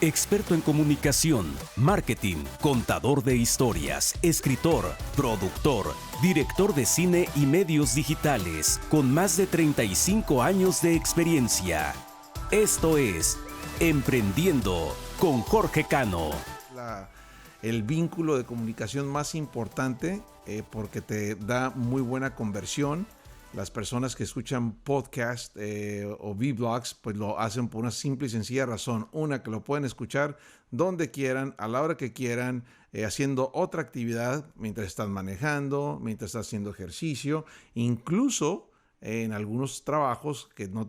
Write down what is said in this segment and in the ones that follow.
Experto en comunicación, marketing, contador de historias, escritor, productor, director de cine y medios digitales, con más de 35 años de experiencia. Esto es Emprendiendo con Jorge Cano. El vínculo de comunicación más importante porque te da muy buena conversión. Las personas que escuchan podcast o vlogs pues lo hacen por una simple y sencilla razón. Una, que lo pueden escuchar donde quieran, a la hora que quieran, haciendo otra actividad, mientras están manejando, mientras están haciendo ejercicio, incluso en algunos trabajos que no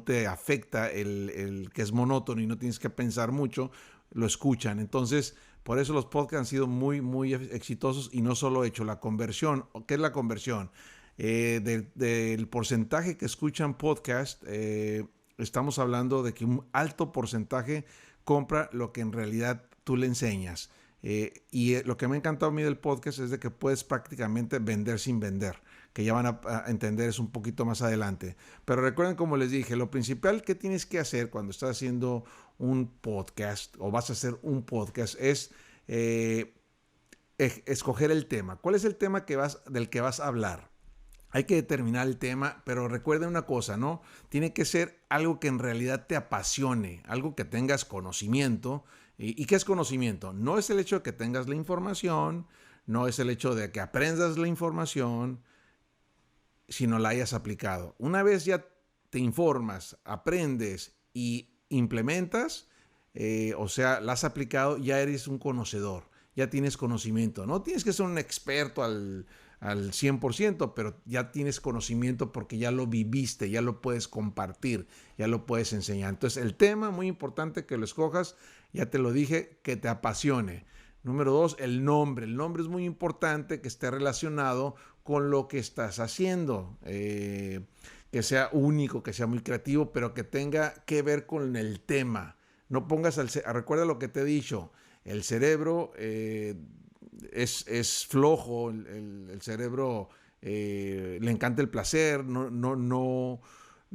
te afecta el que es monótono y no tienes que pensar mucho, lo escuchan. Entonces, por eso los podcasts han sido muy, muy exitosos y no solo hecho la conversión. ¿Qué es la conversión? Del porcentaje que escuchan podcast, estamos hablando de que un alto porcentaje compra lo que en realidad tú le enseñas. Lo que me ha encantado a mí del podcast es de que puedes prácticamente vender sin vender, que ya van a entender eso un poquito más adelante. Pero recuerden, como les dije, lo principal que tienes que hacer cuando estás haciendo un podcast o vas a hacer un podcast es escoger el tema. ¿Cuál es el tema del que vas a hablar? Hay que determinar el tema, pero recuerden una cosa, ¿no? Tiene que ser algo que en realidad te apasione, algo que tengas conocimiento. ¿Y qué es conocimiento? No es el hecho de que tengas la información, no es el hecho de que aprendas la información, sino la hayas aplicado. Una vez ya te informas, aprendes y implementas, la has aplicado, ya eres un conocedor, ya tienes conocimiento. No tienes que ser un experto al 100%, pero ya tienes conocimiento porque ya lo viviste, ya lo puedes compartir, ya lo puedes enseñar. Entonces, el tema, muy importante que lo escojas, ya te lo dije, que te apasione. Número 2, el nombre. El nombre es muy importante que esté relacionado con lo que estás haciendo, que sea único, que sea muy creativo, pero que tenga que ver con el tema. No pongas recuerda lo que te he dicho, el cerebro es flojo, el cerebro le encanta el placer,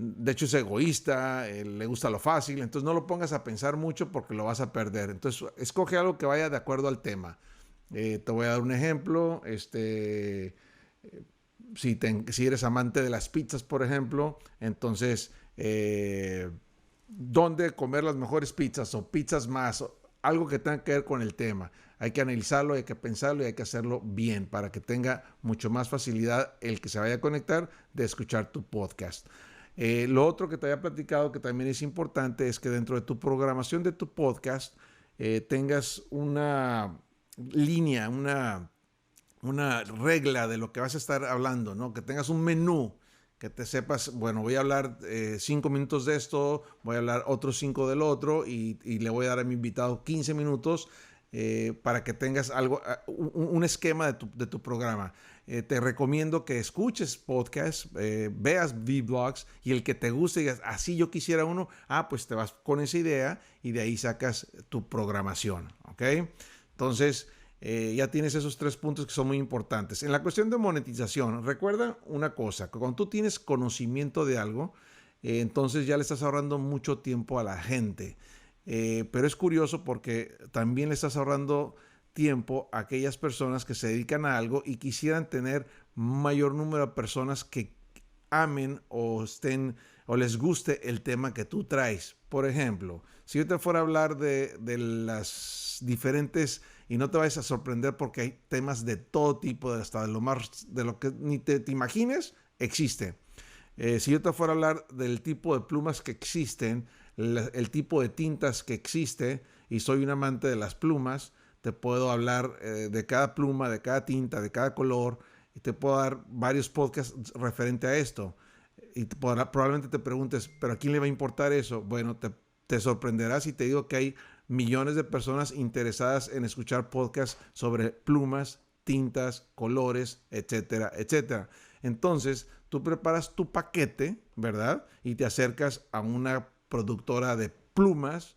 de hecho es egoísta, le gusta lo fácil, entonces no lo pongas a pensar mucho porque lo vas a perder. Entonces escoge algo que vaya de acuerdo al tema. Te voy a dar un ejemplo. Si eres amante de las pizzas, por ejemplo, entonces ¿dónde comer las mejores pizzas o pizzas más? Algo que tenga que ver con el tema. Hay que analizarlo, hay que pensarlo y hay que hacerlo bien para que tenga mucho más facilidad el que se vaya a conectar de escuchar tu podcast. Lo otro que te había platicado que también es importante es que dentro de tu programación de tu podcast tengas una línea, una regla de lo que vas a estar hablando, ¿no? Que tengas un menú, que te sepas, bueno, voy a hablar 5 minutos de esto, voy a hablar otros 5 del otro y le voy a dar a mi invitado 15 minutos para que tengas un esquema de tu programa. Te recomiendo que escuches podcasts, veas vlogs y el que te guste digas, así yo quisiera uno, pues te vas con esa idea y de ahí sacas tu programación, ¿ok? Entonces, ya tienes esos 3 puntos que son muy importantes. En la cuestión de monetización, recuerda una cosa, que cuando tú tienes conocimiento de algo, entonces ya le estás ahorrando mucho tiempo a la gente. Pero es curioso porque también le estás ahorrando tiempo a aquellas personas que se dedican a algo y quisieran tener mayor número de personas que amen o les guste el tema que tú traes. Por ejemplo, si yo te fuera a hablar de las diferentes, y no te vayas a sorprender porque hay temas de todo tipo, hasta de lo que ni te imagines, existe. Si yo te fuera a hablar del tipo de plumas que existen, el tipo de tintas que existe, y soy un amante de las plumas, te puedo hablar de cada pluma, de cada tinta, de cada color, y te puedo dar varios podcasts referente a esto. Y probablemente te preguntes, ¿pero a quién le va a importar eso? Bueno, te sorprenderás si te digo que hay millones de personas interesadas en escuchar podcasts sobre plumas, tintas, colores, etcétera, etcétera. Entonces, tú preparas tu paquete, ¿verdad? Y te acercas a una productora de plumas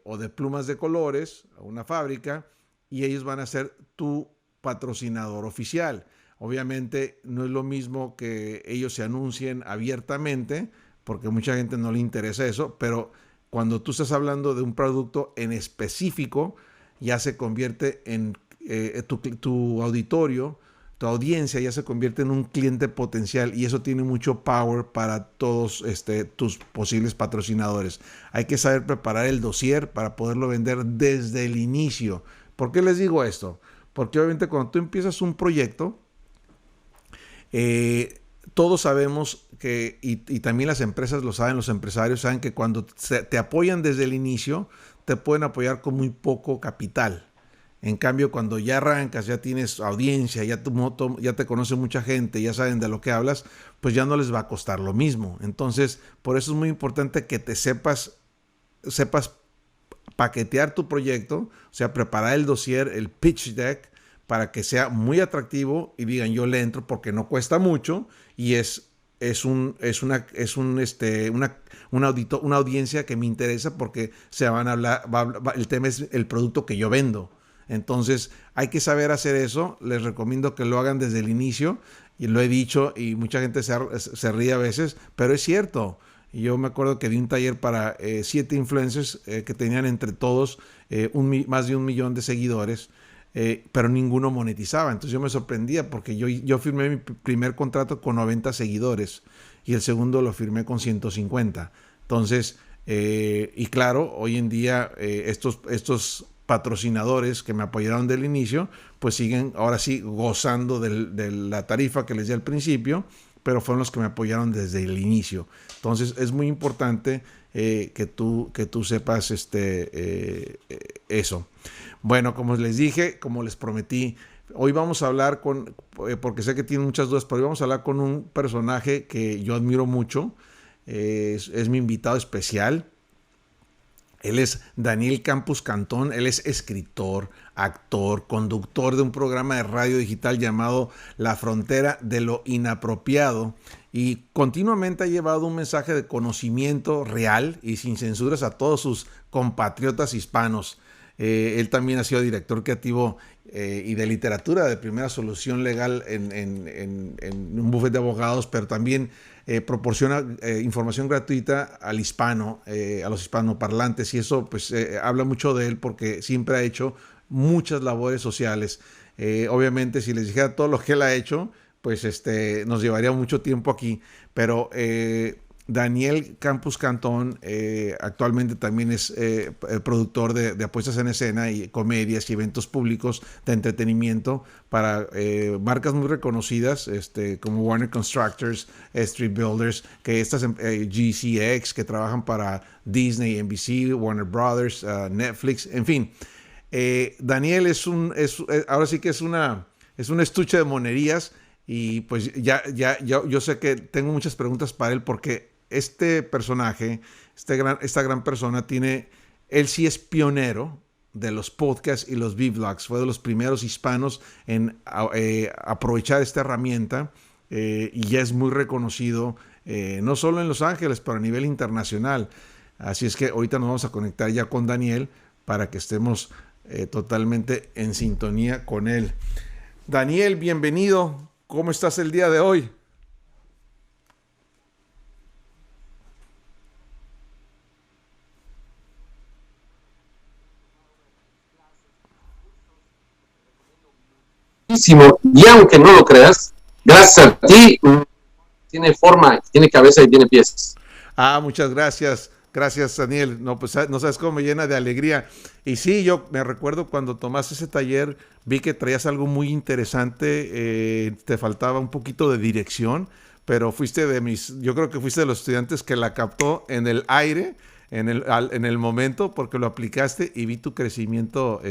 o de plumas de colores, a una fábrica, y ellos van a ser tu patrocinador oficial. Obviamente no es lo mismo que ellos se anuncien abiertamente, porque a mucha gente no le interesa eso, pero cuando tú estás hablando de un producto en específico, ya se convierte en tu auditorio, tu audiencia ya se convierte en un cliente potencial, y eso tiene mucho power para todos tus posibles patrocinadores. Hay que saber preparar el dossier para poderlo vender desde el inicio. ¿Por qué les digo esto? Porque obviamente cuando tú empiezas un proyecto, todos sabemos que, y también las empresas lo saben, los empresarios saben que cuando te apoyan desde el inicio, te pueden apoyar con muy poco capital. En cambio, cuando ya arrancas, ya tienes audiencia, ya te conoce mucha gente, ya saben de lo que hablas, pues ya no les va a costar lo mismo. Entonces, por eso es muy importante que te sepas paquetear tu proyecto, o sea, preparar el dossier, el pitch deck, para que sea muy atractivo y digan, yo le entro porque no cuesta mucho y una audiencia que me interesa porque se van a hablar, el tema es el producto que yo vendo. Entonces hay que saber hacer eso. Les recomiendo que lo hagan desde el inicio, y lo he dicho y mucha gente se ríe a veces, pero es cierto. Yo me acuerdo que di un taller para 7 influencers que tenían entre todos más de 1 millón de seguidores, pero ninguno monetizaba. Entonces yo me sorprendía porque yo firmé mi primer contrato con 90 seguidores y el segundo lo firmé con 150. Entonces, y claro, hoy en día estos patrocinadores que me apoyaron del inicio, pues siguen ahora sí gozando de la tarifa que les di al principio, pero fueron los que me apoyaron desde el inicio. Entonces es muy importante que tú sepas eso. Bueno, como les dije, como les prometí, hoy vamos a hablar porque sé que tienen muchas dudas, pero hoy vamos a hablar con un personaje que yo admiro mucho. Es mi invitado especial. Él es Daniel Campos Cantón. Él es escritor, actor, conductor de un programa de radio digital llamado La Frontera de lo Inapropiado, y continuamente ha llevado un mensaje de conocimiento real y sin censuras a todos sus compatriotas hispanos. Él también ha sido director creativo y de literatura de Primera Solución Legal en un bufete de abogados, pero también proporciona información gratuita al hispano, a los hispanoparlantes, y eso pues habla mucho de él porque siempre ha hecho muchas labores sociales. Obviamente, si les dijera todo lo que él ha hecho, pues nos llevaría mucho tiempo aquí, pero Daniel Campos Cantón actualmente también es productor de apuestas en escena y comedias y eventos públicos de entretenimiento para marcas muy reconocidas como Warner Constructors, Street Builders, que estas GCX, que trabajan para Disney, NBC, Warner Brothers, Netflix, en fin. Daniel ahora sí que es un estuche de monerías, y pues yo sé que tengo muchas preguntas para él porque este personaje, esta gran persona él sí es pionero de los podcasts y los vlogs. Fue de los primeros hispanos en aprovechar esta herramienta, y ya es muy reconocido, no solo en Los Ángeles, pero a nivel internacional. Así es que ahorita nos vamos a conectar ya con Daniel para que estemos totalmente en sintonía con él. Daniel, bienvenido. ¿Cómo estás el día de hoy? Y aunque no lo creas, gracias a ti tiene forma, tiene cabeza y tiene pies. Muchas gracias. Gracias, Daniel. No, pues no sabes cómo me llena de alegría. Y sí, yo me recuerdo cuando tomaste ese taller, vi que traías algo muy interesante. Te faltaba un poquito de dirección, pero yo creo que fuiste de los estudiantes que la captó en el aire, en el momento, porque lo aplicaste y vi tu crecimiento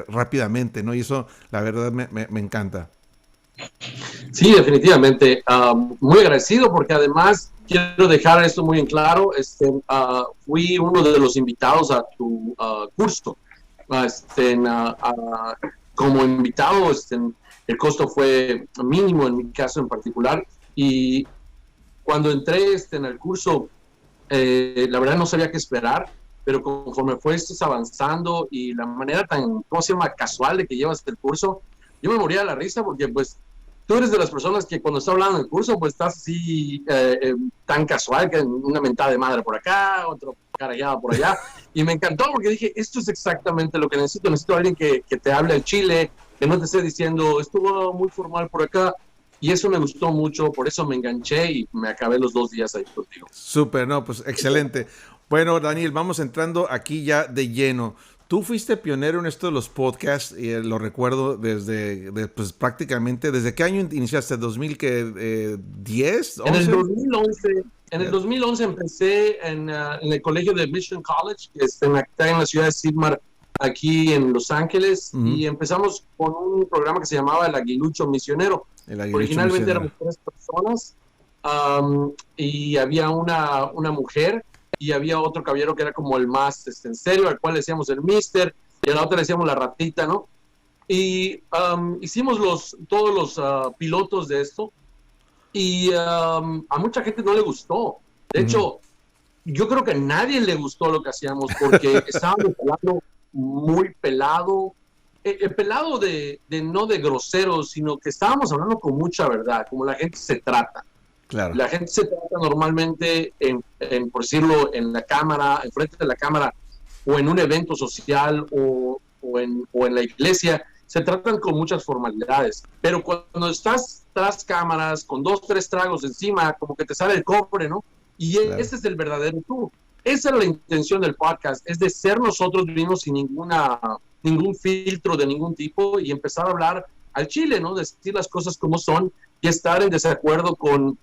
rápidamente, ¿no? Y eso, la verdad, me encanta. Sí, definitivamente. Muy agradecido porque además quiero dejar esto muy en claro. Fui uno de los invitados a tu curso. Como invitado, el costo fue mínimo en mi caso en particular. Y cuando entré en el curso, la verdad no sabía qué esperar, pero conforme fuiste avanzando y la manera tan, ¿cómo se llama?, casual de que llevas el curso, yo me moría de la risa porque pues tú eres de las personas que cuando está hablando en el curso, pues estás así tan casual, que una mentada de madre por acá, otro carallada por allá. Y me encantó porque dije, esto es exactamente lo que necesito. Necesito a alguien que te hable el chile, que no te esté diciendo, estuvo muy formal por acá. Y eso me gustó mucho, por eso me enganché y me acabé los 2 días ahí contigo. Súper, no, pues excelente. Bueno, Daniel, vamos entrando aquí ya de lleno. Tú fuiste pionero en esto de los podcasts, y lo recuerdo pues prácticamente, ¿desde qué año iniciaste? ¿2010? En el 2011, el 2011 empecé en el colegio de Mission College, que está en la ciudad de Sidmar, aquí en Los Ángeles, y empezamos con un programa que se llamaba El Aguilucho Misionero. Originalmente éramos 3 personas, y había una mujer, y había otro caballero que era como el más en serio, al cual le decíamos el mister, y a la otra le decíamos la ratita, ¿no? Y hicimos todos los pilotos de esto, y a mucha gente no le gustó. De hecho, yo creo que a nadie le gustó lo que hacíamos, porque estábamos hablando muy pelado, pelado no de grosero, sino que estábamos hablando con mucha verdad, como la gente se trata. Claro. La gente se trata normalmente, por decirlo, en la cámara, enfrente de la cámara, o en un evento social, o en la iglesia, se tratan con muchas formalidades. Pero cuando estás tras cámaras, con 2, 3 tragos encima, como que te sale el cobre, ¿no? Y claro, ese es el verdadero tú. Esa es la intención del podcast, es de ser nosotros mismos sin ningún filtro de ningún tipo y empezar a hablar al chile, ¿no? Decir las cosas como son y estar en desacuerdo con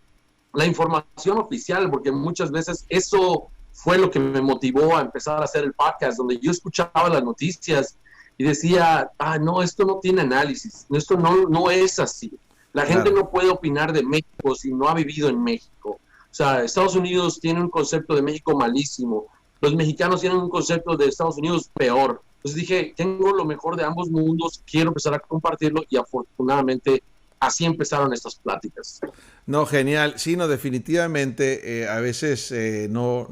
la información oficial, porque muchas veces eso fue lo que me motivó a empezar a hacer el podcast, donde yo escuchaba las noticias y decía, no, esto no tiene análisis, esto no es así. La gente no puede opinar de México si no ha vivido en México. O sea, Estados Unidos tiene un concepto de México malísimo. Los mexicanos tienen un concepto de Estados Unidos peor. Entonces dije, tengo lo mejor de ambos mundos, quiero empezar a compartirlo y afortunadamente así empezaron estas pláticas. No, genial. Sí, no, definitivamente a veces no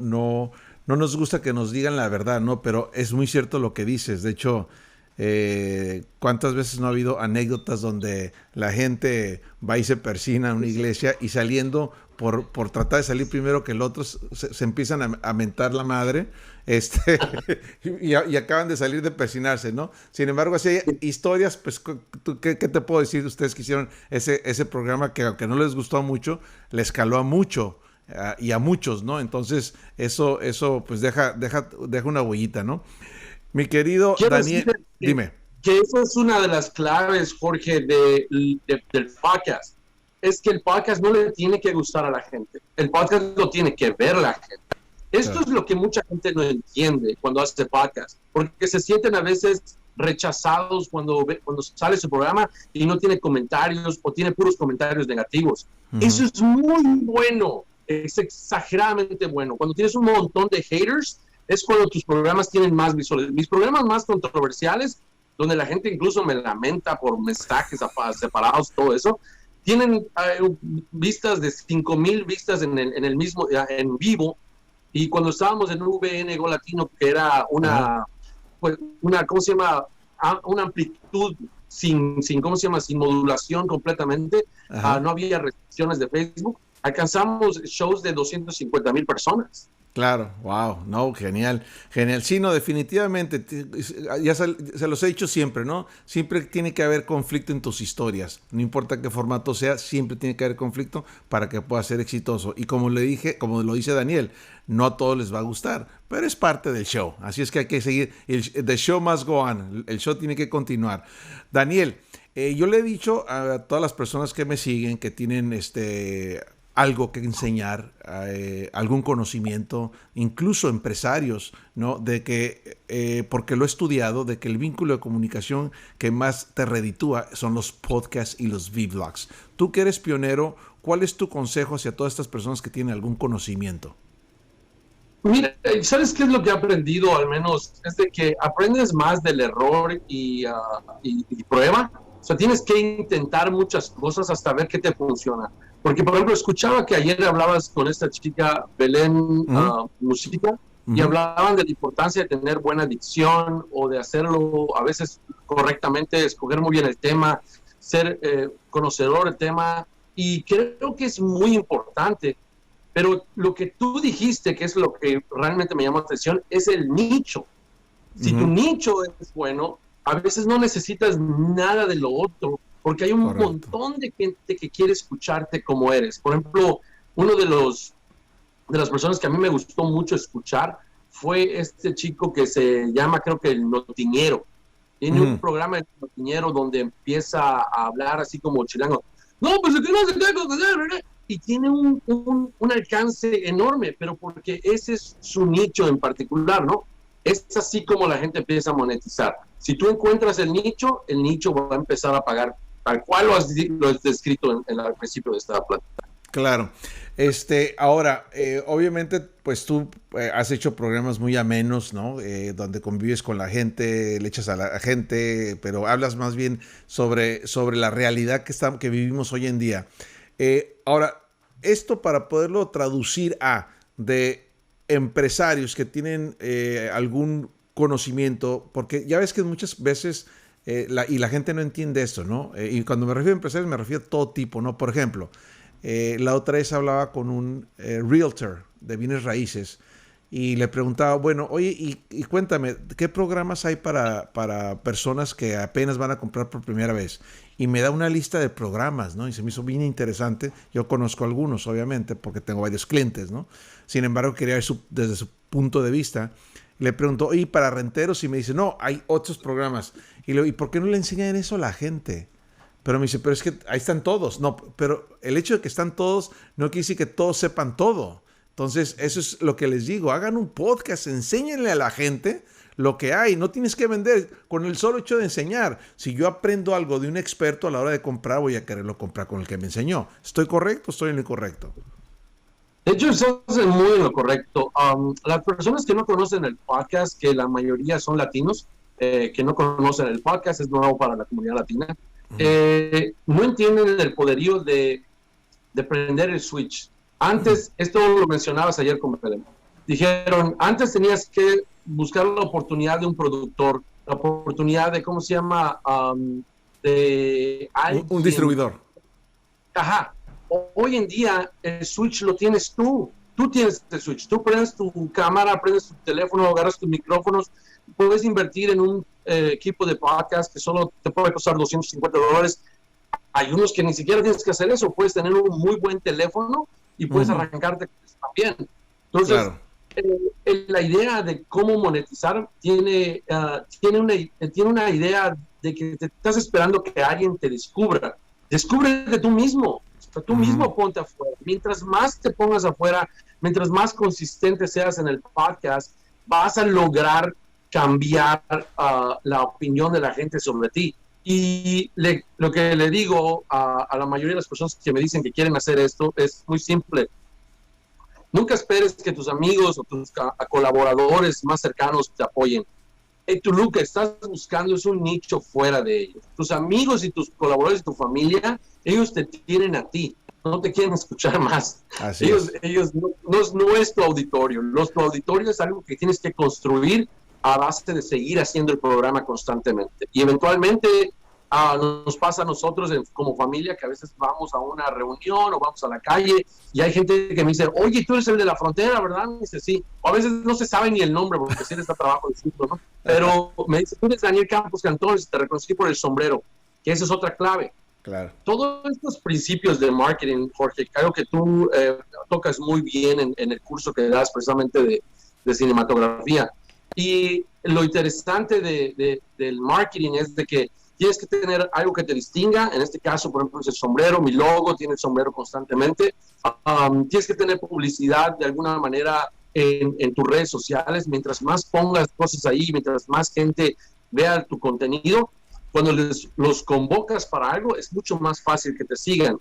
nos gusta que nos digan la verdad, ¿no? Pero es muy cierto lo que dices. De hecho, ¿cuántas veces no ha habido anécdotas donde la gente va y se persina a una iglesia y saliendo por tratar de salir primero que el otro se empiezan a mentar la madre y acaban de salir de persinarse, ¿no? Sin embargo, así hay historias, pues, ¿qué te puedo decir? Ustedes que hicieron ese programa que aunque no les gustó mucho, les caló a mucho y a muchos, ¿no? Entonces, eso pues deja una huellita, ¿no? Mi querido Daniel, dime. Que esa es una de las claves, Jorge, del podcast. Es que el podcast no le tiene que gustar a la gente. El podcast lo tiene que ver la gente. Esto es lo que mucha gente no entiende cuando hace podcast, porque se sienten a veces rechazados cuando sale su programa y no tiene comentarios o tiene puros comentarios negativos. Eso es muy bueno, es exageradamente bueno. Cuando tienes un montón de haters, es cuando tus programas tienen más visuales. Mis programas más controversiales, donde la gente incluso me lamenta por mensajes separados, todo eso, tienen vistas de 5,000 vistas en vivo. Y cuando estábamos en VN Go Latino, que era una ¿cómo se llama? Una amplitud sin modulación completamente, no había restricciones de Facebook, alcanzamos shows de 250,000 personas. Claro, wow, no, genial. Sí, no, definitivamente, ya se los he dicho siempre, ¿no? Siempre tiene que haber conflicto en tus historias, no importa qué formato sea, siempre tiene que haber conflicto para que pueda ser exitoso. Y como lo dice Daniel, no a todos les va a gustar, pero es parte del show, así es que hay que seguir, the show must go on, el show tiene que continuar. Daniel, yo le he dicho a todas las personas que me siguen que tienen algo que enseñar, algún conocimiento, incluso empresarios, ¿no? De que, porque lo he estudiado, de que el vínculo de comunicación que más te reditúa son los podcasts y los vlogs. Tú que eres pionero, ¿cuál es tu consejo hacia todas estas personas que tienen algún conocimiento? Mira, ¿sabes qué es lo que he aprendido? Al menos es de que aprendes más del error y prueba. O sea, tienes que intentar muchas cosas hasta ver qué te funciona. Porque, por ejemplo, escuchaba que ayer hablabas con esta chica, Belén Música, y hablaban de la importancia de tener buena dicción o de hacerlo a veces correctamente, escoger muy bien el tema, ser conocedor del tema, y creo que es muy importante. Pero lo que tú dijiste, que es lo que realmente me llamó la atención, es el nicho. Si tu nicho es bueno, a veces no necesitas nada de lo otro, porque hay un montón de gente que quiere escucharte como eres. Por ejemplo, uno de las personas que a mí me gustó mucho escuchar fue este chico que se llama, creo que El Notiñero. Tiene un programa de Notiñero donde empieza a hablar así como chilango. No, pues es que no se queda, y tiene un alcance enorme, pero porque ese es su nicho en particular, ¿no? Es así como la gente empieza a monetizar. Si tú encuentras el nicho va a empezar a pagar, tal cual lo has descrito al principio de esta plática. Claro. Ahora, obviamente, pues tú has hecho programas muy amenos, ¿no? Donde convives con la gente, le echas a la gente, pero hablas más bien sobre la realidad que vivimos hoy en día. Ahora, esto para poderlo traducir de empresarios que tienen algún conocimiento, porque ya ves que muchas veces la gente no entiende esto, ¿no? Y cuando me refiero a empresarios me refiero a todo tipo, ¿no? Por ejemplo, la otra vez hablaba con un realtor de bienes raíces y le preguntaba, bueno, oye, y cuéntame, ¿qué programas hay para personas que apenas van a comprar por primera vez? Y me da una lista de programas, ¿no? Y se me hizo bien interesante. Yo conozco algunos, obviamente, porque tengo varios clientes, ¿no? Sin embargo, quería ver desde su punto de vista. Le pregunto, oye, para renteros, y me dice, no, hay otros programas. Y le digo, ¿y por qué no le enseñan eso a la gente? Pero me dice, pero es que ahí están todos. No, pero el hecho de que están todos no quiere decir que todos sepan todo. Entonces, eso es lo que les digo. Hagan un podcast, enséñenle a la gente lo que hay. No tienes que vender con el solo hecho de enseñar. Si yo aprendo algo de un experto, a la hora de comprar, voy a quererlo comprar con el que me enseñó. ¿Estoy correcto o estoy en lo incorrecto? De hecho, estás muy en lo correcto. Las personas que no conocen el podcast, que la mayoría son latinos, que no conocen el podcast, es nuevo para la comunidad latina, no entienden el poderío de prender el switch. Antes, esto lo mencionabas ayer con Belén, dijeron, antes tenías que buscar la oportunidad de un productor, la oportunidad de, ¿cómo se llama? De un distribuidor. Ajá. Hoy en día el switch lo tienes tú. Tú tienes el switch. Tú prendes tu cámara, prendes tu teléfono, agarras tus micrófonos. Puedes invertir en un equipo de podcast que solo te puede costar $250. Hay unos que ni siquiera tienes que hacer eso. Puedes tener un muy buen teléfono y puedes arrancarte también. Entonces, claro. La idea de cómo monetizar tiene una idea de que te estás esperando que alguien te descubra. Descúbrete tú mismo. O sea, tú mismo ponte afuera. Mientras más te pongas afuera, mientras más consistente seas en el podcast, vas a lograr cambiar la opinión de la gente sobre ti. Y lo que le digo a la mayoría de las personas que me dicen que quieren hacer esto es muy simple. Nunca esperes que tus amigos o tus colaboradores más cercanos te apoyen. Tú lo que estás buscando es un nicho fuera de ellos. Tus amigos y tus colaboradores y tu familia, ellos te tienen a ti, no te quieren escuchar más. Ellos no es tu auditorio. Tu auditorio es algo que tienes que construir a base de seguir haciendo el programa constantemente. Y eventualmente nos pasa a nosotros como familia que a veces vamos a una reunión o vamos a la calle y hay gente que me dice, oye, tú eres el de la frontera, ¿verdad? Me dice, sí. O a veces no se sabe ni el nombre porque sí está trabajo distinto, ¿no? Pero me dice, tú eres Daniel Campos Cantón, te reconocí por el sombrero, que esa es otra clave. Claro. Todos estos principios de marketing, Jorge, creo que tú tocas muy bien en el curso que das precisamente de cinematografía. Y lo interesante del marketing es de que tienes que tener algo que te distinga. En este caso, por ejemplo, es el sombrero, mi logo tiene el sombrero constantemente. Tienes que tener publicidad de alguna manera en tus redes sociales. Mientras más pongas cosas ahí, mientras más gente vea tu contenido, cuando los convocas para algo, es mucho más fácil que te sigan.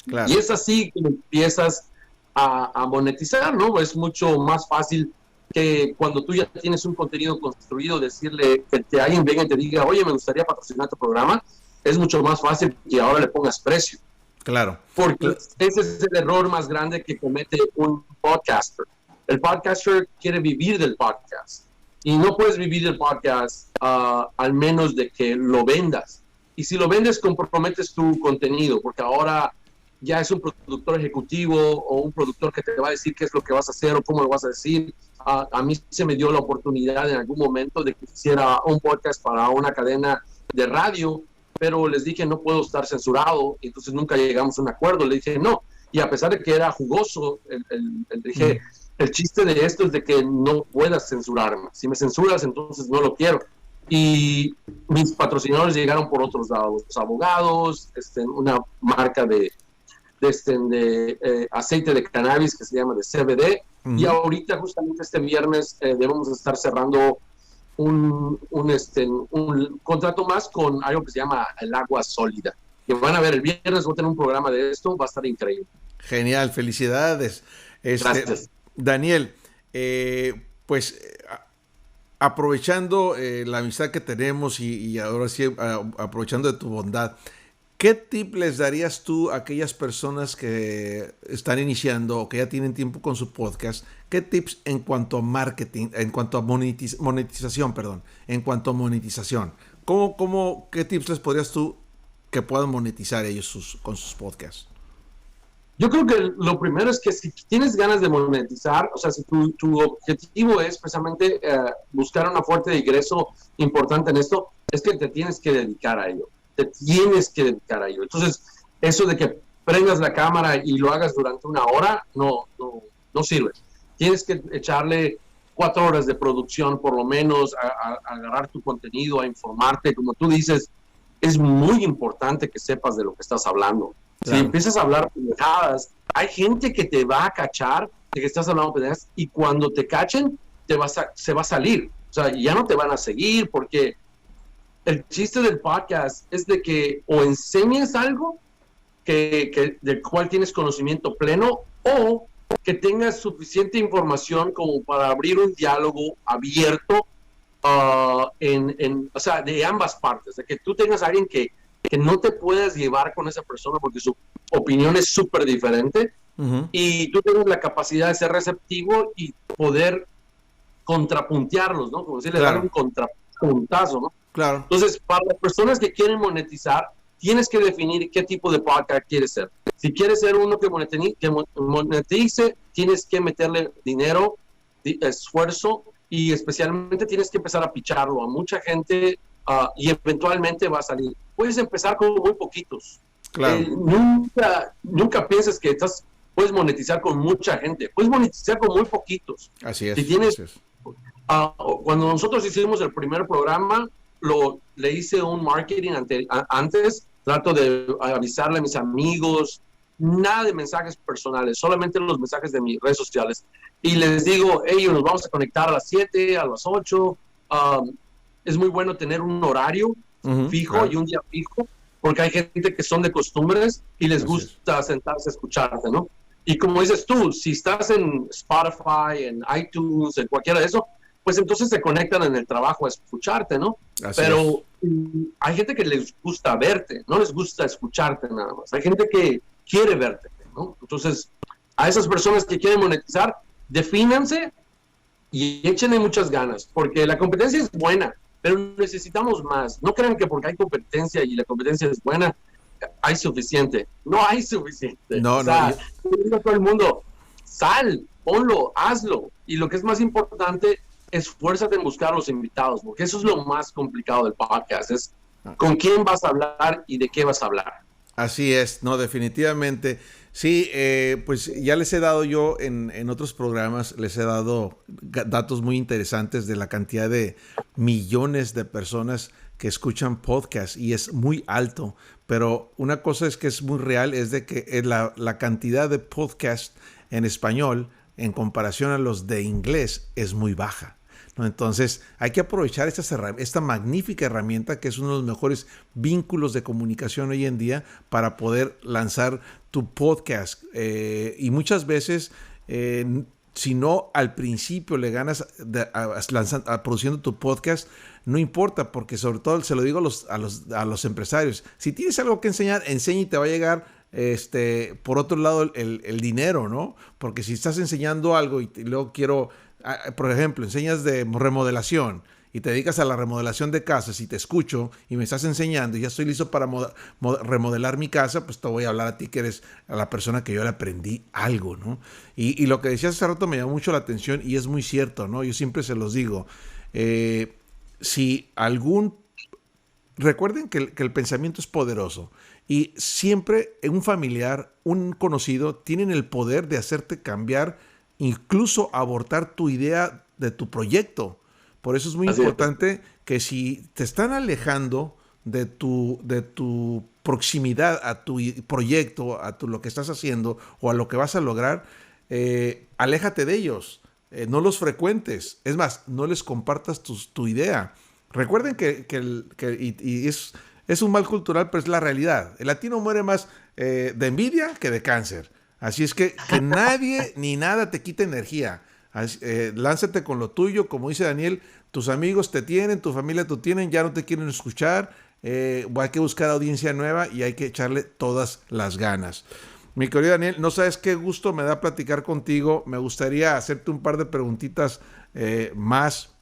Claro. Y es así que empiezas a monetizar, ¿no? Es mucho más fácil que cuando tú ya tienes un contenido construido, decirle que alguien venga y te diga, oye, me gustaría patrocinar tu programa, es mucho más fácil que ahora le pongas precio. Claro. Porque ese es el error más grande que comete un podcaster. El podcaster quiere vivir del podcast. Y no puedes vivir del podcast al menos de que lo vendas. Y si lo vendes, comprometes tu contenido, porque ahora ya es un productor ejecutivo o un productor que te va a decir qué es lo que vas a hacer o cómo lo vas a decir. A mí se me dio la oportunidad en algún momento de que hiciera un podcast para una cadena de radio, pero les dije no puedo estar censurado, y entonces nunca llegamos a un acuerdo. Le dije no, y a pesar de que era jugoso, dije, el chiste de esto es de que no puedas censurarme. Si me censuras, entonces no lo quiero. Y mis patrocinadores llegaron por otros lados, los abogados, una marca de aceite de cannabis que se llama de CBD. Y ahorita justamente este viernes debemos estar cerrando un contrato más con algo que se llama el agua sólida, que van a ver el viernes. Voy a tener un programa de esto, va a estar increíble. Genial, felicidades. Gracias. Daniel, pues aprovechando la amistad que tenemos y ahora sí aprovechando de tu bondad, ¿qué tip les darías tú a aquellas personas que están iniciando o que ya tienen tiempo con su podcast? ¿Qué tips en cuanto a marketing, en cuanto a monetización, en cuanto a monetización? ¿Qué tips les podrías tú que puedan monetizar ellos con sus podcasts? Yo creo que lo primero es que si tienes ganas de monetizar, o sea, si tu objetivo es precisamente buscar una fuente de ingreso importante en esto, es que te tienes que dedicar a ello. Entonces, eso de que prendas la cámara y lo hagas durante una hora, no sirve. Tienes que echarle 4 horas de producción, por lo menos, a agarrar tu contenido, a informarte. Como tú dices, es muy importante que sepas de lo que estás hablando. Claro. Si empiezas a hablar pendejadas, hay gente que te va a cachar de que estás hablando pendejadas, y cuando te cachen, se va a salir. O sea, ya no te van a seguir, porque el chiste del podcast es de que o enseñes algo del cual tienes conocimiento pleno, o que tengas suficiente información como para abrir un diálogo abierto, o sea, de ambas partes, de que tú tengas a alguien que no te puedas llevar con esa persona porque su opinión es súper diferente, y tú tengas la capacidad de ser receptivo y poder contrapuntearlos, ¿no? Como decirle, dar un contrapuntazo, ¿no? Claro. Entonces, para las personas que quieren monetizar, tienes que definir qué tipo de podcast quieres ser. Si quieres ser uno que monetice, tienes que meterle dinero, esfuerzo, y especialmente tienes que empezar a picharlo a mucha gente, y eventualmente va a salir. Puedes empezar con muy poquitos. Claro. Nunca pienses que puedes monetizar con mucha gente. Puedes monetizar con muy poquitos. Así es. Si tienes, cuando nosotros hicimos el primer programa, le hice un marketing antes. Trato de avisarle a mis amigos, nada de mensajes personales, solamente los mensajes de mis redes sociales. Y les digo, hey, nos vamos a conectar a las 7, a las 8. Es muy bueno tener un horario fijo, y un día fijo, porque hay gente que son de costumbres y les gusta sentarse a escucharte, ¿no? Y como dices tú, si estás en Spotify, en iTunes, en cualquiera de eso, pues entonces se conectan en el trabajo a escucharte, ¿no? Pero hay gente que les gusta verte, no les gusta escucharte nada más. Hay gente que quiere verte, ¿no? Entonces, a esas personas que quieren monetizar, defínanse y échenle muchas ganas, porque la competencia es buena, pero necesitamos más. No crean que porque hay competencia y la competencia es buena, hay suficiente. No hay suficiente. No, o sea, todo el mundo, sal, ponlo, hazlo. Y lo que es más importante, esfuérzate en buscar los invitados, porque eso es lo más complicado del podcast, es con quién vas a hablar y de qué vas a hablar. Así es, no, definitivamente. Sí, pues ya les he dado yo en otros programas, les he dado datos muy interesantes de la cantidad de millones de personas que escuchan podcasts, y es muy alto. Pero una cosa es que es muy real, es de que la cantidad de podcasts en español en comparación a los de inglés es muy baja, ¿no? Entonces hay que aprovechar esta magnífica herramienta, que es uno de los mejores vínculos de comunicación hoy en día, para poder lanzar tu podcast. Y muchas veces, si no al principio le ganas produciendo tu podcast, no importa, porque sobre todo se lo digo a los empresarios: si tienes algo que enseñar, enseña y te va a llegar por otro lado el dinero, ¿no? Porque si estás enseñando algo y luego por ejemplo, enseñas de remodelación y te dedicas a la remodelación de casas y te escucho y me estás enseñando y ya estoy listo para remodelar mi casa, pues te voy a hablar a ti que eres a la persona que yo le aprendí algo, ¿no? Y lo que decías hace rato me llamó mucho la atención y es muy cierto, ¿no? Yo siempre se los digo, si recuerden que el pensamiento es poderoso y siempre un familiar, un conocido, tienen el poder de hacerte cambiar, incluso abortar tu idea de tu proyecto. Por eso es muy importante que si te están alejando de tu proximidad a tu proyecto, lo que estás haciendo o a lo que vas a lograr, aléjate de ellos, no los frecuentes. Es más, no les compartas tu idea. Recuerden que es un mal cultural, pero es la realidad. El latino muere más de envidia que de cáncer. Así es que nadie ni nada te quite energía. Lánzate con lo tuyo, como dice Daniel, tus amigos te tienen, tu familia te tienen, ya no te quieren escuchar, hay que buscar audiencia nueva y hay que echarle todas las ganas. Mi querido Daniel, no sabes qué gusto me da platicar contigo, me gustaría hacerte un par de preguntitas más,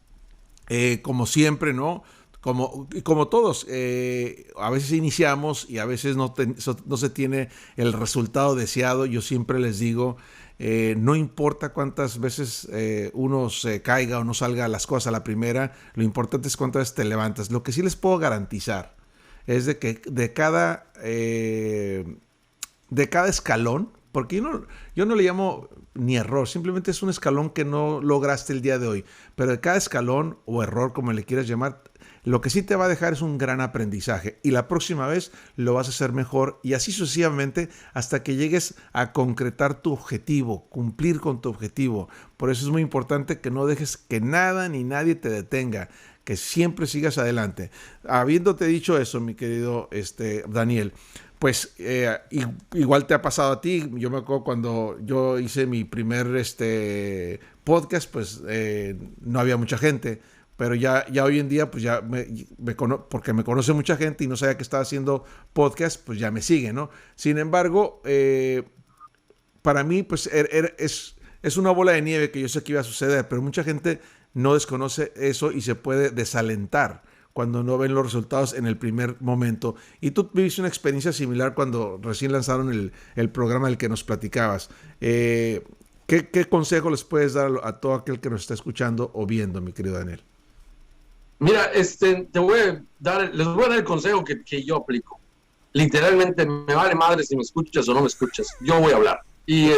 como siempre, ¿no? Como todos, a veces iniciamos y a veces no se tiene el resultado deseado. Yo siempre les digo, no importa cuántas veces uno se caiga o no salga las cosas a la primera, lo importante es cuántas veces te levantas. Lo que sí les puedo garantizar es de que de cada escalón, porque yo no le llamo ni error, simplemente es un escalón que no lograste el día de hoy, pero de cada escalón o error, como le quieras llamar, lo que sí te va a dejar es un gran aprendizaje y la próxima vez lo vas a hacer mejor y así sucesivamente hasta que llegues a concretar tu objetivo, cumplir con tu objetivo. Por eso es muy importante que no dejes que nada ni nadie te detenga, que siempre sigas adelante. Habiéndote dicho eso, mi querido Daniel, pues igual te ha pasado a ti. Yo me acuerdo cuando yo hice mi primer podcast, pues no había mucha gente. Pero ya hoy en día, pues ya porque me conoce mucha gente y no sabía que estaba haciendo podcast, pues ya me sigue, ¿no? Sin embargo, para mí, pues es una bola de nieve que yo sé que iba a suceder, pero mucha gente no desconoce eso y se puede desalentar cuando no ven los resultados en el primer momento. Y tú viviste una experiencia similar cuando recién lanzaron el programa del que nos platicabas. ¿Qué consejo les puedes dar a todo aquel que nos está escuchando o viendo, mi querido Daniel? Mira, les voy a dar el consejo que yo aplico. Literalmente, me vale madre si me escuchas o no me escuchas. Yo voy a hablar y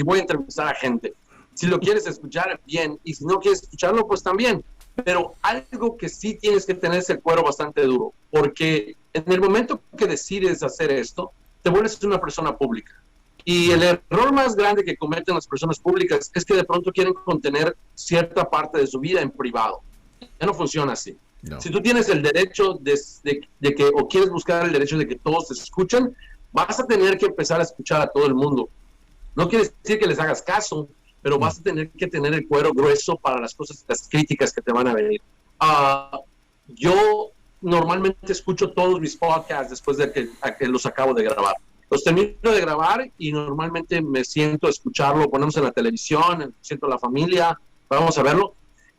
voy a entrevistar a gente. Si lo quieres escuchar, bien. Y si no quieres escucharlo, pues también. Pero algo que sí tienes que tener es el cuero bastante duro. Porque en el momento que decides hacer esto, te vuelves una persona pública. Y el error más grande que cometen las personas públicas es que de pronto quieren contener cierta parte de su vida en privado. Ya no funciona así. No. Si tú tienes el derecho de que, o quieres buscar el derecho de que todos te escuchen, vas a tener que empezar a escuchar a todo el mundo. No quiere decir que les hagas caso, pero vas a tener que tener el cuero grueso para las críticas que te van a venir. Yo normalmente escucho todos mis podcasts después de que los acabo de grabar. Los termino de grabar y normalmente me siento a escucharlo, ponemos en la televisión, siento a la familia, vamos a verlo.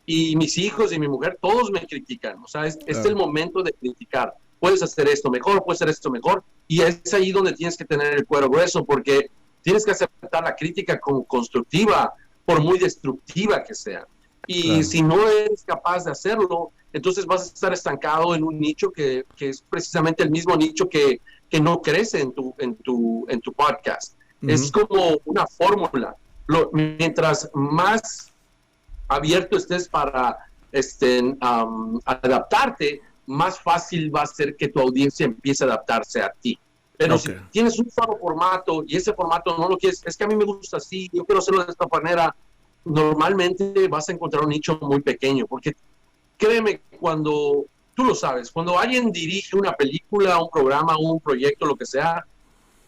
Y mis hijos y mi mujer, todos me critican. O sea, es el momento de criticar. Puedes hacer esto mejor, puedes hacer esto mejor. Y es ahí donde tienes que tener el cuero grueso, porque tienes que aceptar la crítica como constructiva, por muy destructiva que sea. Y si no eres capaz de hacerlo, entonces vas a estar estancado en un nicho que es precisamente el mismo nicho que no crece en tu podcast. Es como una fórmula. Mientras más abierto estés para adaptarte, más fácil va a ser que tu audiencia empiece a adaptarse a ti. Pero si tienes un solo formato y ese formato no lo quieres, es que a mí me gusta así, yo quiero hacerlo de esta manera, normalmente vas a encontrar un nicho muy pequeño, porque créeme, cuando tú lo sabes, cuando alguien dirige una película, un programa, un proyecto, lo que sea,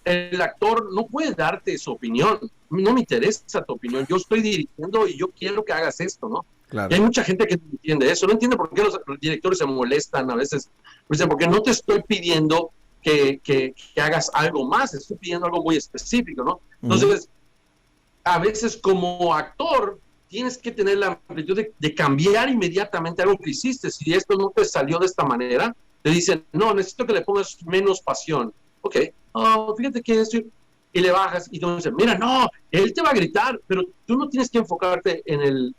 el actor no puede darte su opinión. No me interesa tu opinión. Yo estoy dirigiendo y yo quiero que hagas esto, ¿no? Claro. Y hay mucha gente que no entiende eso. No entiende por qué los directores se molestan a veces. Porque no te estoy pidiendo que hagas algo más. Estoy pidiendo algo muy específico, ¿no? Entonces, a veces como actor, tienes que tener la amplitud de cambiar inmediatamente algo que hiciste. Si esto no te salió de esta manera, te dicen, no, necesito que le pongas menos pasión. Ok, fíjate que esto... Y le bajas y tú dices, mira, no, él te va a gritar, pero tú no tienes que enfocarte en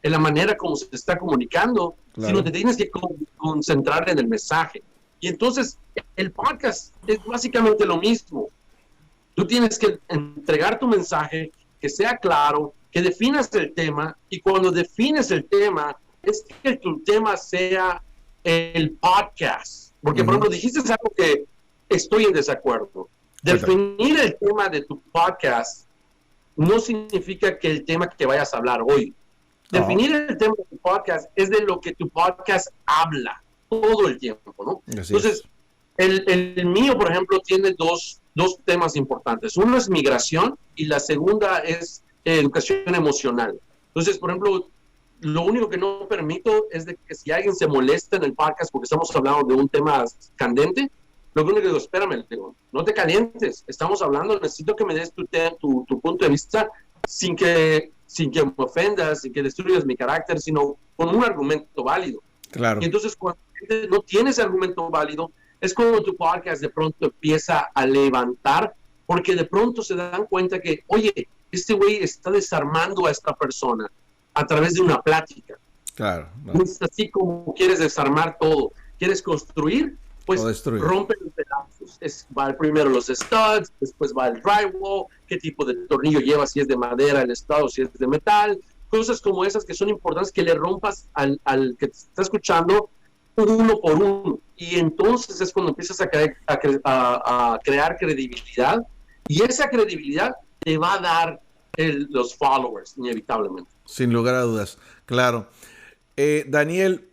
la manera como se está comunicando, claro, sino te tienes que concentrar en el mensaje. Y entonces el podcast es básicamente lo mismo. Tú tienes que entregar tu mensaje, que sea claro, que definas el tema, y cuando defines el tema, es que tu tema sea el podcast. Porque, por ejemplo, dijiste algo que estoy en desacuerdo. Definir el tema de tu podcast no significa que el tema que vayas a hablar hoy. Definir el tema de tu podcast es de lo que tu podcast habla todo el tiempo, ¿no? Entonces, el mío, por ejemplo, tiene dos temas importantes. Uno es migración y la segunda es educación emocional. Entonces, por ejemplo, lo único que no permito es de que si alguien se molesta en el podcast porque estamos hablando de un tema candente, lo único que digo, espérame, digo, no te calientes, estamos hablando, necesito que me des tu punto de vista sin que me ofendas, sin que destruyas mi carácter, sino con un argumento válido. Claro. Y entonces cuando no tienes argumento válido, es cuando tu podcast de pronto empieza a levantar, porque de pronto se dan cuenta que, oye, este güey está desarmando a esta persona a través de una plática. Claro. No. No es así como quieres desarmar todo. ¿Quieres construir? Pues rompe los pedazos. Va primero los studs, después va el drywall, qué tipo de tornillo lleva, si es de madera el stud o si es de metal, cosas como esas que son importantes que le rompas al que te está escuchando uno por uno. Y entonces es cuando empiezas a crear credibilidad, y esa credibilidad te va a dar los followers, inevitablemente. Sin lugar a dudas, claro. Daniel,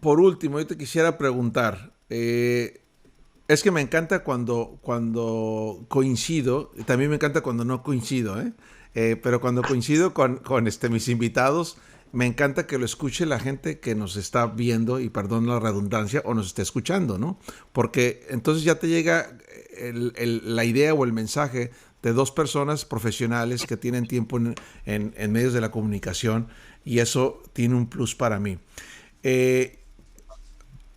por último, yo te quisiera preguntar, es que me encanta cuando coincido, también me encanta cuando no coincido, pero cuando coincido con mis invitados, me encanta que lo escuche la gente que nos está viendo, y perdón la redundancia, o nos está escuchando, ¿no? Porque entonces ya te llega la idea o el mensaje de dos personas profesionales que tienen tiempo en medios de la comunicación, y eso tiene un plus para mí.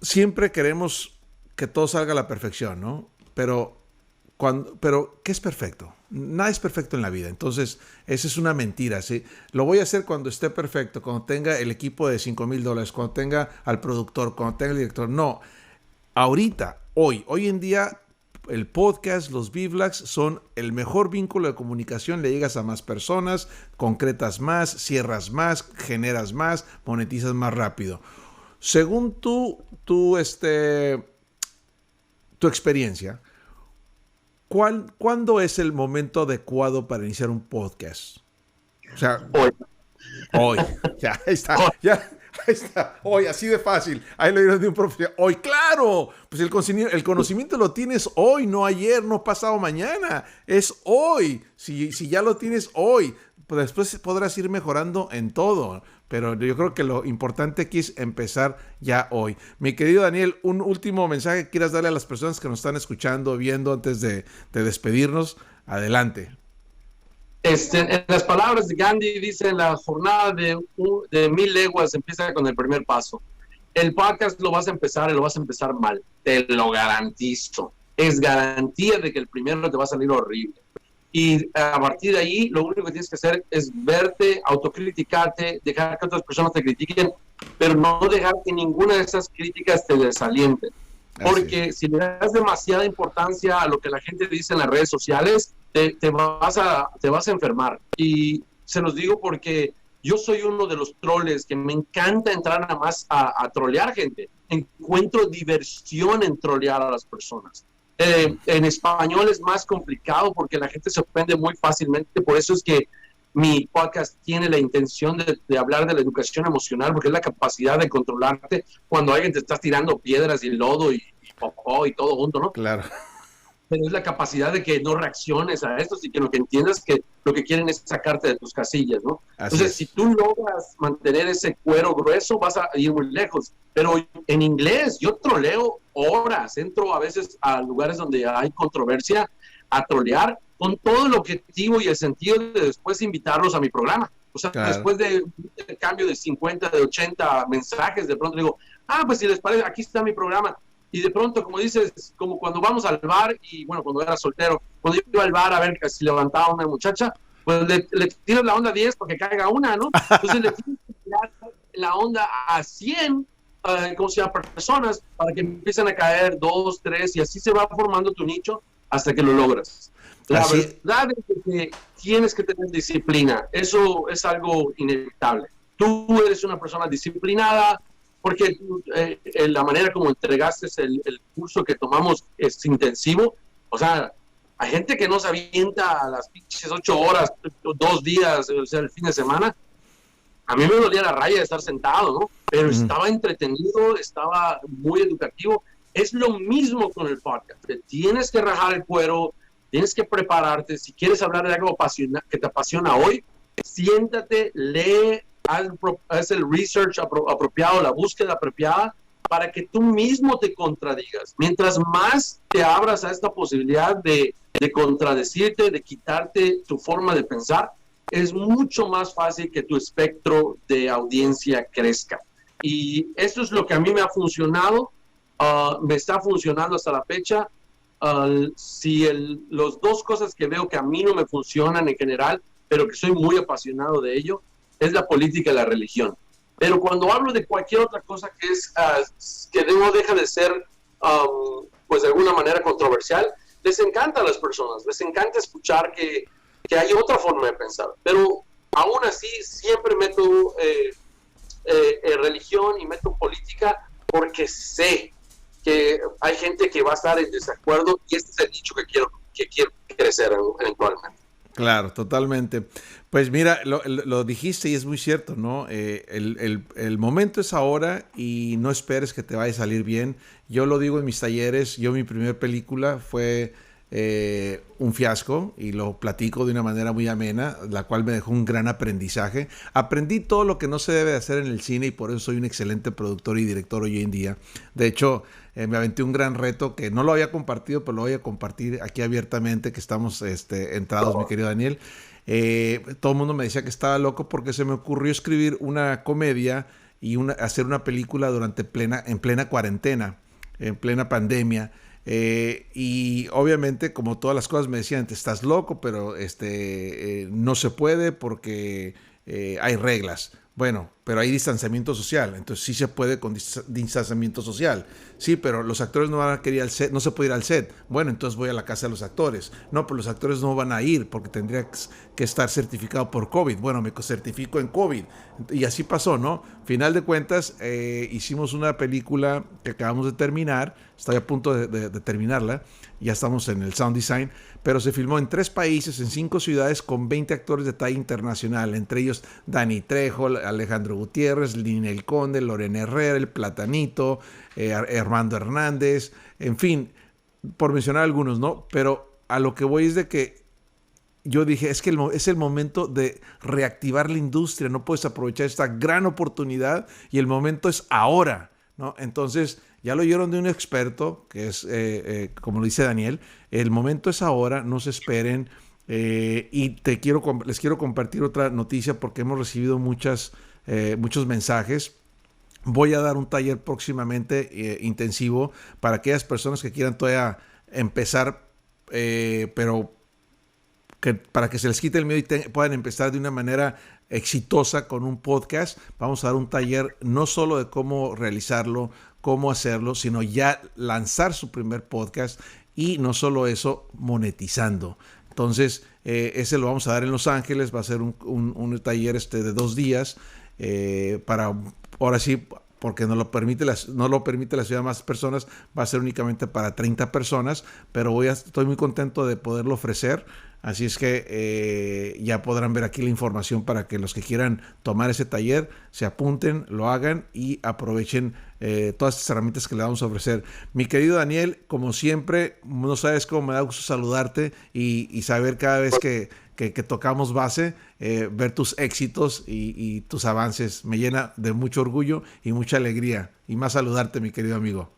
Siempre queremos que todo salga a la perfección, ¿no? Pero ¿qué es perfecto? Nada es perfecto en la vida. Entonces, esa es una mentira, ¿sí? Lo voy a hacer cuando esté perfecto, cuando tenga el equipo de $5,000, cuando tenga al productor, cuando tenga el director. No, ahorita, hoy en día, el podcast, los vlogs son el mejor vínculo de comunicación. Le llegas a más personas, concretas más, cierras más, generas más, monetizas más rápido. Según tu experiencia, ¿cuándo es el momento adecuado para iniciar un podcast? O sea, hoy. Ya, ahí está. Ya, ahí está. Hoy, así de fácil. Ahí lo dirás de un profesional. Hoy, claro. Pues el conocimiento lo tienes hoy, no ayer, no pasado mañana. Es hoy. Si ya lo tienes hoy, pues después podrás ir mejorando en todo. Pero yo creo que lo importante aquí es empezar ya hoy. Mi querido Daniel, un último mensaje que quieras darle a las personas que nos están escuchando, viendo, antes de despedirnos. Adelante. En las palabras de Gandhi, dice, la jornada de 1000 leguas empieza con el primer paso. El podcast lo vas a empezar y lo vas a empezar mal. Te lo garantizo. Es garantía de que el primero te va a salir horrible. Y a partir de ahí, lo único que tienes que hacer es verte, autocriticarte, dejar que otras personas te critiquen, pero no dejar que ninguna de esas críticas te desalienten. Porque si le das demasiada importancia a lo que la gente dice en las redes sociales, te vas a enfermar. Y se los digo porque yo soy uno de los troles que me encanta entrar nada más a trolear gente. Encuentro diversión en trolear a las personas. En español es más complicado porque la gente se ofende muy fácilmente. Por eso es que mi podcast tiene la intención de hablar de la educación emocional, porque es la capacidad de controlarte cuando alguien te está tirando piedras y lodo y popó y todo junto, ¿no? Claro. Pero es la capacidad de que no reacciones a esto y que lo que entiendas que lo que quieren es sacarte de tus casillas, ¿no? Entonces, si tú logras mantener ese cuero grueso, vas a ir muy lejos. Pero en inglés, yo troleo horas, entro a veces a lugares donde hay controversia a trolear con todo el objetivo y el sentido de después invitarlos a mi programa. O sea, claro, después de un cambio de 50, de 80 mensajes, de pronto digo, pues si les parece, aquí está mi programa. Y de pronto, como dices, como cuando vamos al bar, y bueno, cuando era soltero, cuando yo iba al bar a ver si levantaba una muchacha, pues le tiras la onda 10 para que caiga una, ¿no? Entonces le tienes que tirar la onda a 100, ¿cómo se llama? Personas, para que empiecen a caer 2, 3, y así se va formando tu nicho hasta que lo logras. La verdad es que tienes que tener disciplina. Eso es algo inevitable. Tú eres una persona disciplinada porque la manera como entregaste el curso que tomamos es intensivo. O sea, hay gente que no se avienta a las pinches 8 horas, 2 días, o sea, el fin de semana. A mí me dolía la raya de estar sentado, ¿no? Pero estaba entretenido, estaba muy educativo. Es lo mismo con el podcast. Te tienes que rajar el cuero, tienes que prepararte. Si quieres hablar de algo que te apasiona hoy, siéntate, lee, haz el research apropiado, la búsqueda apropiada, para que tú mismo te contradigas. Mientras más te abras a esta posibilidad de contradecirte, de quitarte tu forma de pensar, es mucho más fácil que tu espectro de audiencia crezca. Y esto es lo que a mí me ha funcionado, me está funcionando hasta la fecha. Si los dos cosas que veo que a mí no me funcionan en general, pero que soy muy apasionado de ello, es la política y la religión. Pero cuando hablo de cualquier otra cosa que deja de ser, pues de alguna manera controversial, les encanta a las personas, les encanta escuchar que hay otra forma de pensar. Pero aún así siempre meto religión y meto política porque sé que hay gente que va a estar en desacuerdo y este es el nicho que quiero crecer eventualmente. Claro, totalmente. Pues mira, lo dijiste y es muy cierto, ¿no? El momento es ahora y no esperes que te vaya a salir bien. Yo lo digo en mis talleres, mi primer película fue un fiasco y lo platico de una manera muy amena, la cual me dejó un gran aprendizaje. Aprendí todo lo que no se debe de hacer en el cine y por eso soy un excelente productor y director hoy en día. De hecho, me aventé un gran reto que no lo había compartido, pero lo voy a compartir aquí abiertamente, que estamos entrados, mi querido Daniel. Todo el mundo me decía que estaba loco porque se me ocurrió escribir una comedia y hacer una película en plena cuarentena, en plena pandemia. Y obviamente, como todas las cosas, me decían, te estás loco, pero no se puede porque hay reglas. Bueno, pero hay distanciamiento social, entonces sí se puede con distanciamiento social. Sí, pero los actores no van a querer ir al set, no se puede ir al set. Bueno, entonces voy a la casa de los actores. No, pero los actores no van a ir porque tendría que estar certificado por COVID. Bueno, me certifico en COVID. Y así pasó, ¿no? Final de cuentas, hicimos una película que acabamos de terminar. Estoy a punto de terminarla. Ya estamos en el sound design. Pero se filmó en 3 países, en 5 ciudades, con 20 actores de talla internacional. Entre ellos, Dani Trejo, Alejandro Gutiérrez, Ninel Conde, Lorena Herrera, El Platanito, Armando Hernández, en fin, por mencionar algunos, ¿no? Pero a lo que voy es de que yo dije, es que es el momento de reactivar la industria, no puedes aprovechar esta gran oportunidad y el momento es ahora, ¿no? Entonces, ya lo oyeron de un experto, que es, como lo dice Daniel, el momento es ahora, no se esperen. Y les quiero compartir otra noticia porque hemos recibido muchos mensajes. Voy a dar un taller próximamente intensivo para aquellas personas que quieran todavía empezar, pero para que se les quite el miedo y puedan empezar de una manera exitosa con un podcast. Vamos a dar un taller no solo de cómo realizarlo, cómo hacerlo, sino ya lanzar su primer podcast y no solo eso, monetizando. Entonces, ese lo vamos a dar en Los Ángeles, va a ser un taller de 2 días para, ahora sí, porque no lo permite la ciudad más personas, va a ser únicamente para 30 personas, pero estoy muy contento de poderlo ofrecer. Así es que ya podrán ver aquí la información para que los que quieran tomar ese taller se apunten, lo hagan y aprovechen todas estas herramientas que le vamos a ofrecer. Mi querido Daniel, como siempre, no sabes cómo me da gusto saludarte y saber cada vez que tocamos base, ver tus éxitos y tus avances. Me llena de mucho orgullo y mucha alegría. Y más saludarte, mi querido amigo.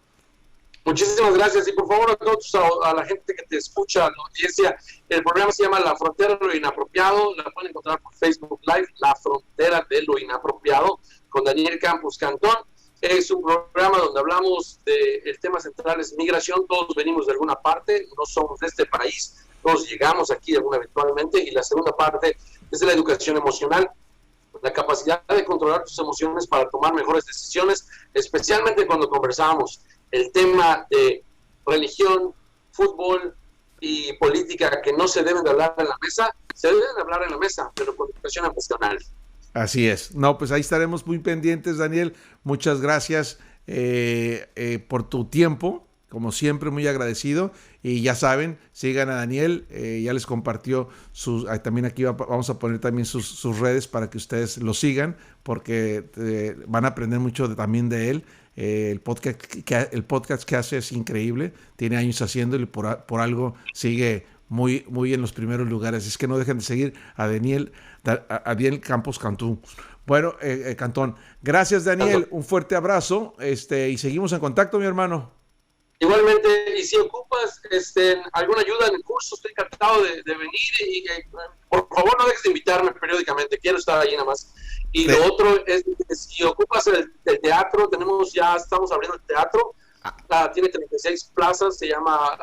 Muchísimas gracias y por favor a todos, a la gente que te escucha, a la audiencia, el programa se llama La Frontera de lo Inapropiado, la pueden encontrar por Facebook Live, La Frontera de lo Inapropiado, con Daniel Campos Cantón. Es un programa donde hablamos del tema central es migración, todos venimos de alguna parte, no somos de este país, todos llegamos aquí eventualmente, y la segunda parte es de la educación emocional, la capacidad de controlar tus emociones para tomar mejores decisiones, especialmente cuando conversamos el tema de religión, fútbol y política que no se deben de hablar en la mesa, se deben de hablar en la mesa, pero con educación emocional. Así es. No, pues ahí estaremos muy pendientes, Daniel. Muchas gracias por tu tiempo. Como siempre, muy agradecido. Y ya saben, sigan a Daniel. Ya les compartió también aquí vamos a poner también sus redes para que ustedes lo sigan, porque van a aprender mucho también de él. El podcast que hace es increíble. Tiene años haciéndolo y por algo sigue muy, muy en los primeros lugares. Es que no dejen de seguir a Daniel Campos Cantón. Bueno, Cantón. Gracias, Daniel. Un fuerte abrazo. Y seguimos en contacto, mi hermano. Igualmente, y si ocupas alguna ayuda en el curso, estoy encantado de venir y por favor no dejes de invitarme periódicamente, quiero estar ahí nada más. Y sí. Lo otro es, si ocupas el teatro, estamos abriendo el teatro, tiene 36 plazas, se llama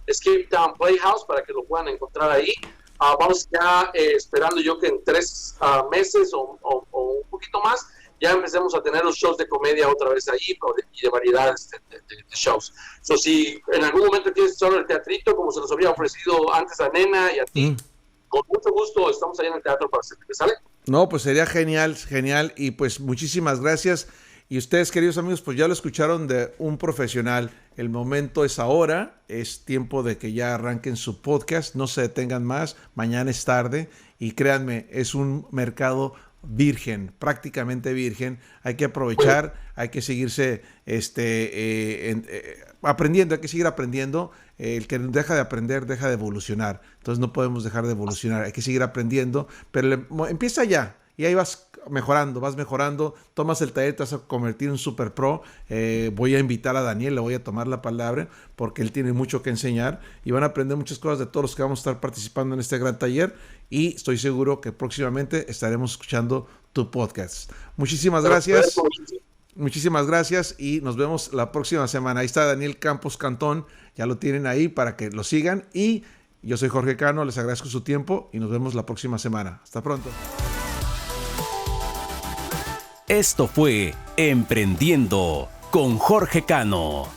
Escape Town Playhouse, para que lo puedan encontrar ahí. Vamos ya esperando yo que en 3 meses o un poquito más, ya empecemos a tener los shows de comedia otra vez ahí y de variedades de shows. So, si en algún momento quieres solo el teatrito, como se los había ofrecido antes a Nena y a ti, con mucho gusto estamos ahí en el teatro para hacerte, ¿sale? No, pues sería genial, genial. Y pues muchísimas gracias. Y ustedes, queridos amigos, pues ya lo escucharon de un profesional. El momento es ahora. Es tiempo de que ya arranquen su podcast. No se detengan más. Mañana es tarde. Y créanme, es un mercado virgen, prácticamente virgen. Hay que aprovechar, hay que seguirse aprendiendo, hay que seguir aprendiendo. El que deja de aprender, deja de evolucionar. Entonces no podemos dejar de evolucionar, hay que seguir aprendiendo, pero empieza ya, y ahí vas mejorando, tomas el taller, te vas a convertir en un super pro. Voy a invitar a Daniel, le voy a tomar la palabra, porque él tiene mucho que enseñar, y van a aprender muchas cosas de todos los que vamos a estar participando en este gran taller, y estoy seguro que próximamente estaremos escuchando tu podcast. Muchísimas gracias. Muchísimas gracias y nos vemos la próxima semana. Ahí está Daniel Campos Cantón, ya lo tienen ahí para que lo sigan. Y yo soy Jorge Cano, les agradezco su tiempo y nos vemos la próxima semana. Hasta pronto. Esto fue Emprendiendo con Jorge Cano.